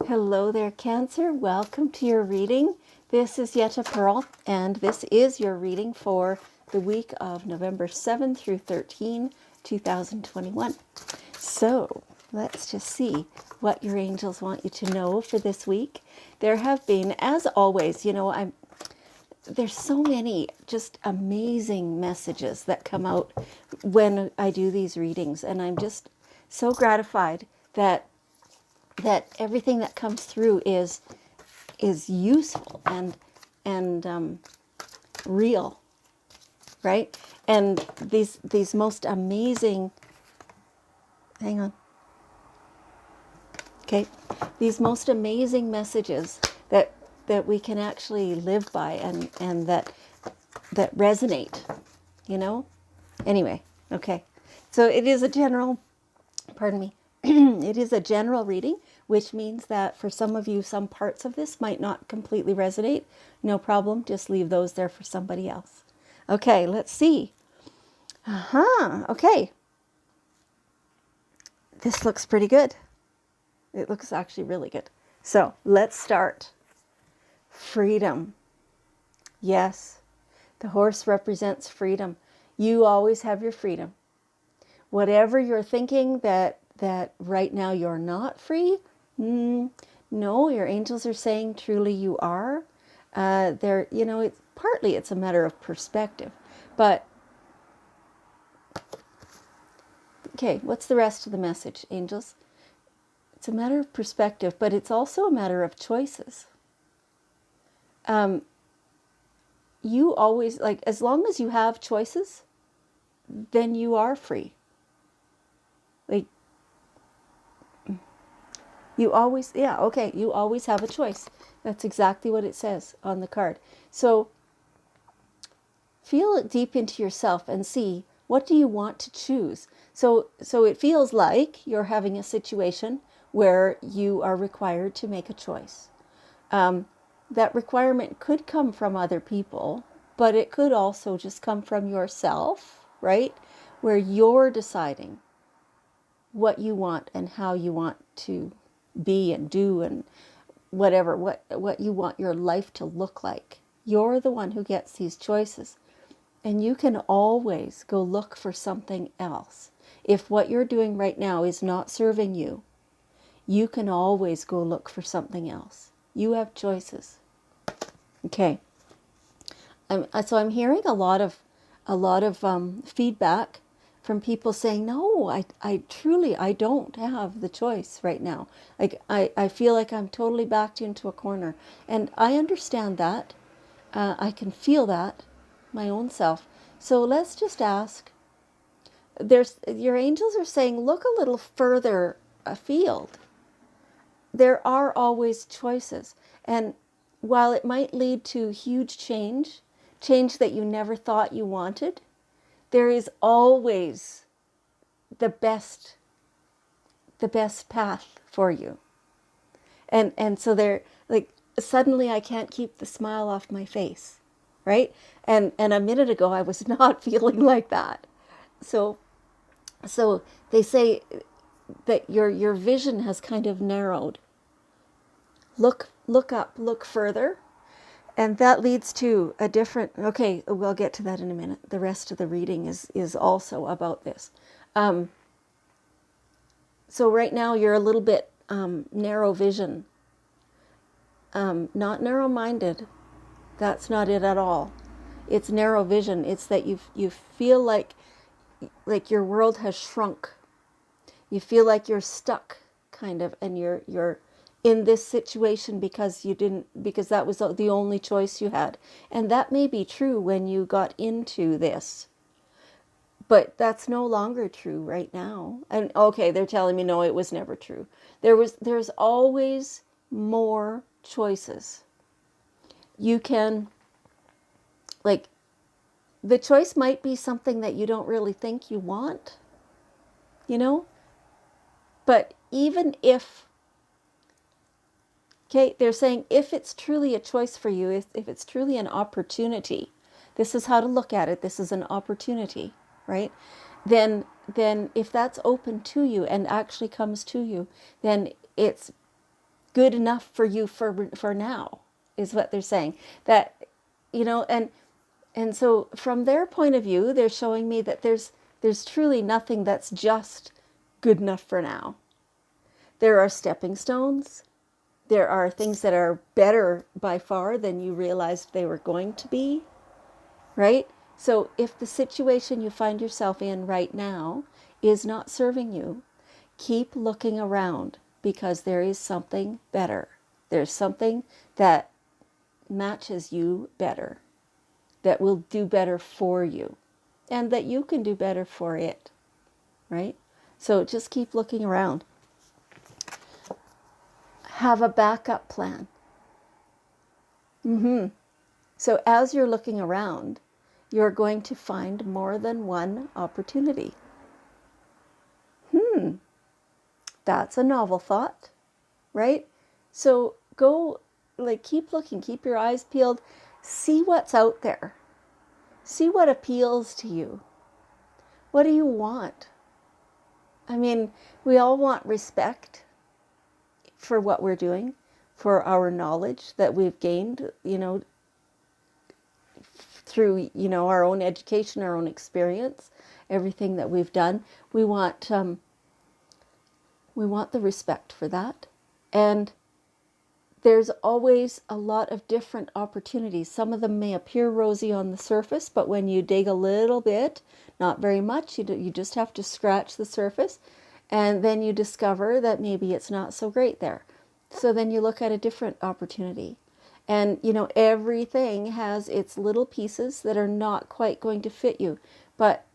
Hello there, Cancer. Welcome to your reading. This is Yetta Pearl, and this is your reading for the week of November 7 through 13, 2021. So let's just see what your angels want you to know for this week. There have been, as always, there's so many just amazing messages that come out when I do these readings, and I'm just so gratified that everything that comes through is useful and real, right? And these most amazing, hang on, okay, these most amazing messages that we can actually live by and that resonate, you know. Anyway, okay, so it is a general, pardon me. It is a general reading, which means that for some of you, some parts of this might not completely resonate. No problem. Just leave those there for somebody else. Okay, let's see. Okay. This looks pretty good. It looks actually really good. So let's start. Freedom. Yes, the horse represents freedom. You always have your freedom. Whatever you're thinking that right now you're not free, no, your angels are saying truly you are. It's partly it's a matter of perspective, but okay, what's the rest of the message, angels? It's a matter of perspective, but it's also a matter of choices. You always, like, as long as you have choices, then you are free. Like, you always, yeah, okay, you always have a choice. That's exactly what it says on the card. So feel it deep into yourself and see, what do you want to choose? So it feels like you're having a situation where you are required to make a choice. That requirement could come from other people, but it could also just come from yourself, right? Where you're deciding what you want and how you want to be and do and whatever, what you want your life to look like. You're the one who gets these choices. And you can always go look for something else. If what you're doing right now is not serving you, you can always go look for something else. You have choices. Okay. So I'm hearing a lot of feedback from people saying, no, I truly, I don't have the choice right now. Like, I feel like I'm totally backed into a corner. And I understand that. I can feel that my own self. So let's just ask, your angels are saying, look a little further afield. There are always choices. And while it might lead to huge change that you never thought you wanted, there is always the best path for you. And so they're like, suddenly I can't keep the smile off my face, right? And a minute ago I was not feeling like that. So they say that your vision has kind of narrowed. Look up, look further. And that leads to a different, okay, we'll get to that in a minute. The rest of the reading is also about this. So right now you're a little bit narrow vision, not narrow-minded. That's not it at all. It's narrow vision. It's that you feel like your world has shrunk. You feel like you're stuck, kind of, and you're in this situation because that was the only choice you had. And that may be true when you got into this, but that's no longer true right now. And okay, they're telling me, no, it was never true. There's always more choices. You can, like, the choice might be something that you don't really think you want, you know? But even if, okay, they're saying if it's truly a choice for you, if it's truly an opportunity, this is how to look at it, this is an opportunity, right? Then if that's open to you and actually comes to you, then it's good enough for you for now, is what they're saying. That, and so from their point of view, they're showing me that there's truly nothing that's just good enough for now. There are stepping stones. There are things that are better by far than you realized they were going to be, right? So if the situation you find yourself in right now is not serving you, keep looking around, because there is something better. There's something that matches you better, that will do better for you, and that you can do better for it, right? So just keep looking around. Have a backup plan. So as you're looking around, you're going to find more than one opportunity. That's a novel thought, right? So go, keep looking, keep your eyes peeled, see what's out there. See what appeals to you. What do you want? I mean, we all want respect for what we're doing, for our knowledge that we've gained, through, our own education, our own experience, everything that we've done. We want the respect for that. And there's always a lot of different opportunities. Some of them may appear rosy on the surface, but when you dig a little bit, not very much, you just have to scratch the surface, and then you discover that maybe it's not so great there. So then you look at a different opportunity. And, everything has its little pieces that are not quite going to fit you. But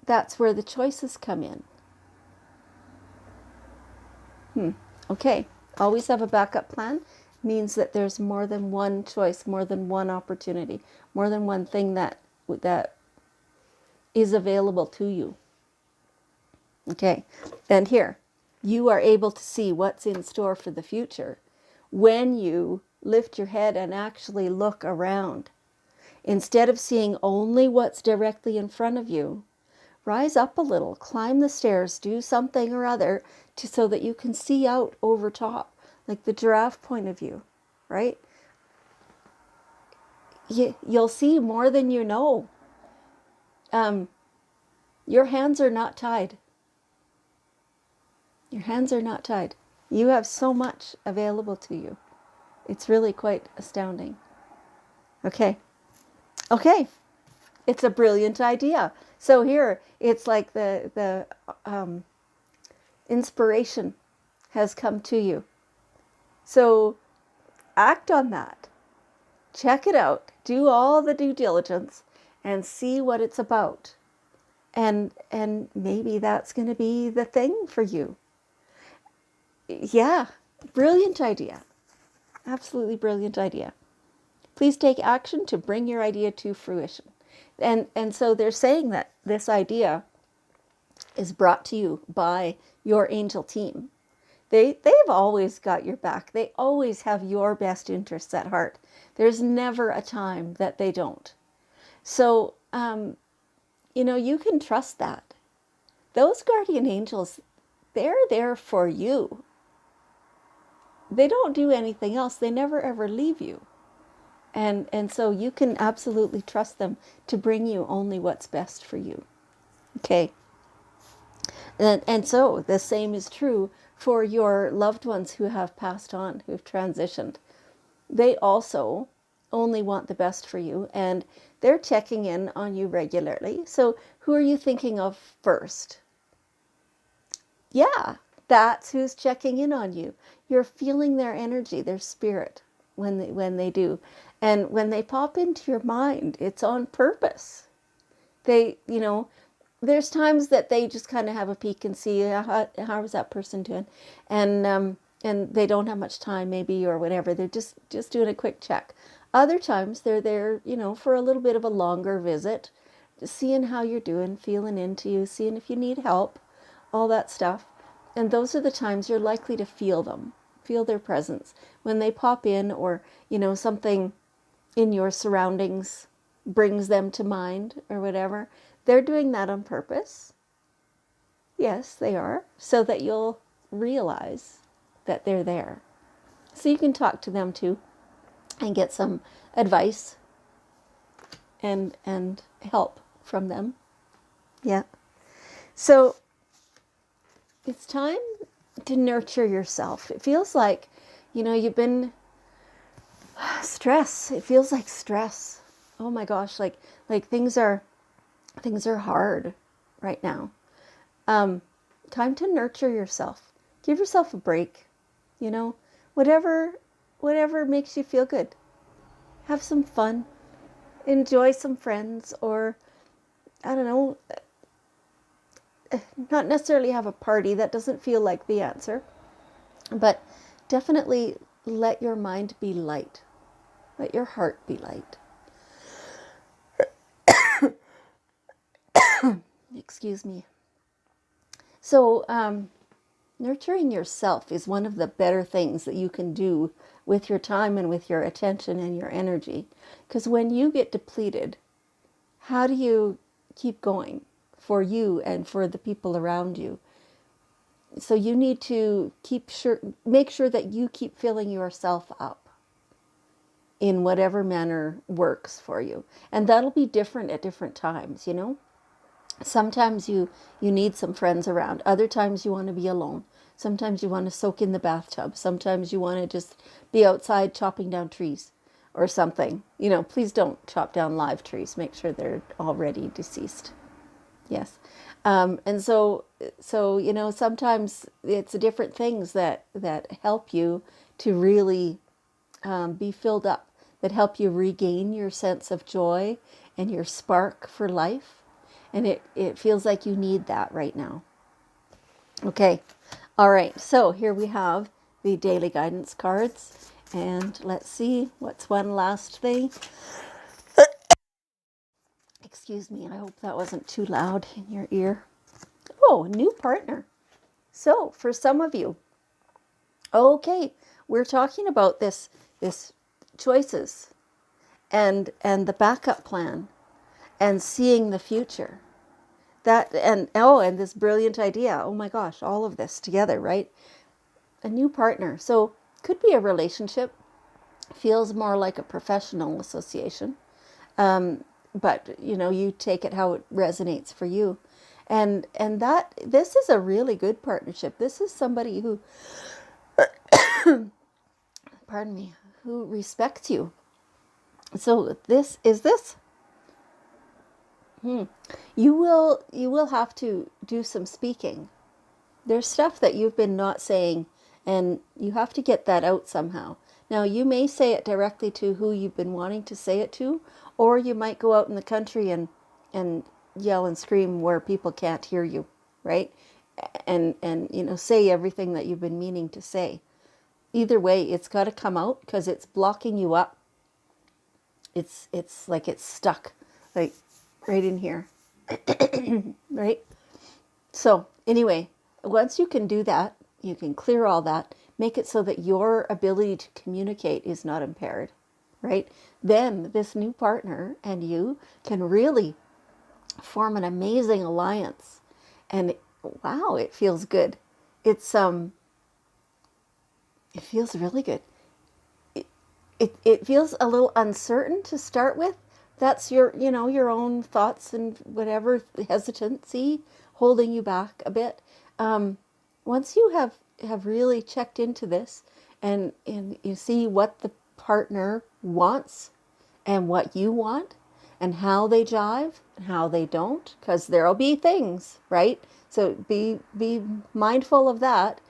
that's where the choices come in. Okay. Always have a backup plan means that there's more than one choice, more than one opportunity, more than one thing that is available to you. Okay. And here, you are able to see what's in store for the future when you lift your head and actually look around. Instead of seeing only what's directly in front of you, rise up a little, climb the stairs, do something or other so that you can see out over top, like the giraffe point of view, right? You'll see more than you know. Your hands are not tied. Your hands are not tied. You have so much available to you. It's really quite astounding. Okay. It's a brilliant idea. So here, it's like the inspiration has come to you. So act on that. Check it out. Do all the due diligence and see what it's about. And maybe that's going to be the thing for you. Yeah, brilliant idea. Absolutely brilliant idea. Please take action to bring your idea to fruition. And so they're saying that this idea is brought to you by your angel team. They've always got your back. They always have your best interests at heart. There's never a time that they don't. So, you can trust that. Those guardian angels, they're there for you. They don't do anything else. They never ever leave you. And so you can absolutely trust them to bring you only what's best for you. Okay. And so the same is true for your loved ones who have passed on, who've transitioned. They also only want the best for you, and they're checking in on you regularly. So who are you thinking of first? Yeah, that's who's checking in on you. You're feeling their energy, their spirit when they do. And when they pop into your mind, it's on purpose. They, there's times that they just kind of have a peek and see how is that person doing, and they don't have much time maybe or whatever. They're just doing a quick check. Other times they're there, for a little bit of a longer visit, just seeing how you're doing, feeling into you, seeing if you need help, all that stuff. And those are the times you're likely to feel them, feel their presence when they pop in, or something in your surroundings brings them to mind or whatever. They're doing that on purpose. Yes, they are. So that you'll realize that they're there. So you can talk to them too and get some advice and help from them. Yeah. So it's time to nurture yourself. It feels like, you've been stress. It feels like stress. Oh my gosh, like things are hard right now. Time to nurture yourself. Give yourself a break. Whatever makes you feel good. Have some fun. Enjoy some friends, or I don't know, not necessarily have a party. That doesn't feel like the answer. But definitely let your mind be light. Let your heart be light. Excuse me. So, nurturing yourself is one of the better things that you can do with your time and with your attention and your energy. Because when you get depleted, how do you keep going for you and for the people around you? So you need to make sure that you keep filling yourself up in whatever manner works for you. And that'll be different at different times, Sometimes you need some friends around. Other times you want to be alone. Sometimes you want to soak in the bathtub. Sometimes you want to just be outside chopping down trees or something. Please don't chop down live trees. Make sure they're already deceased. Yes. And so sometimes it's different things that help you to really be filled up, that help you regain your sense of joy and your spark for life. And it feels like you need that right now. Okay. All right. So here we have the daily guidance cards. And let's see, what's one last thing? Excuse me. I hope that wasn't too loud in your ear. Oh, new partner. So for some of you, okay, we're talking about this choices and the backup plan and seeing the future. And this brilliant idea. Oh my gosh, all of this together, right? A new partner. So could be a relationship. Feels more like a professional association. But you take it how it resonates for you. And that this is a really good partnership. This is somebody who pardon me, who respects you. So this you will have to do some speaking. There's stuff that you've been not saying, and you have to get that out somehow. Now, you may say it directly to who you've been wanting to say it to, or you might go out in the country and yell and scream where people can't hear you, right? And say everything that you've been meaning to say. Either way, it's got to come out because it's blocking you up. It's like it's stuck, like right in here, right? So anyway, once you can do that, you can clear all that, make it so that your ability to communicate is not impaired, right? Then this new partner and you can really form an amazing alliance. And wow, it feels good. It feels really good. It feels a little uncertain to start with. That's your own thoughts and whatever hesitancy holding you back a bit. Once you have really checked into this and you see what the partner wants and what you want and how they jive and how they don't, because there'll be things, right? So be mindful of that.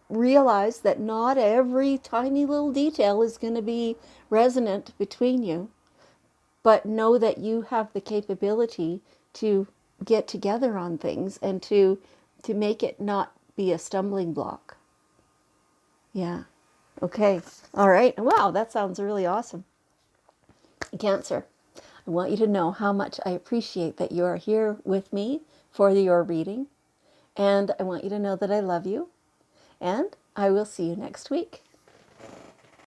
Realize that not every tiny little detail is going to be resonant between you, but know that you have the capability to get together on things and to make it not be a stumbling block. Yeah. Okay. All right. Wow, that sounds really awesome. Cancer, I want you to know how much I appreciate that you are here with me for your reading. And I want you to know that I love you. And I will see you next week.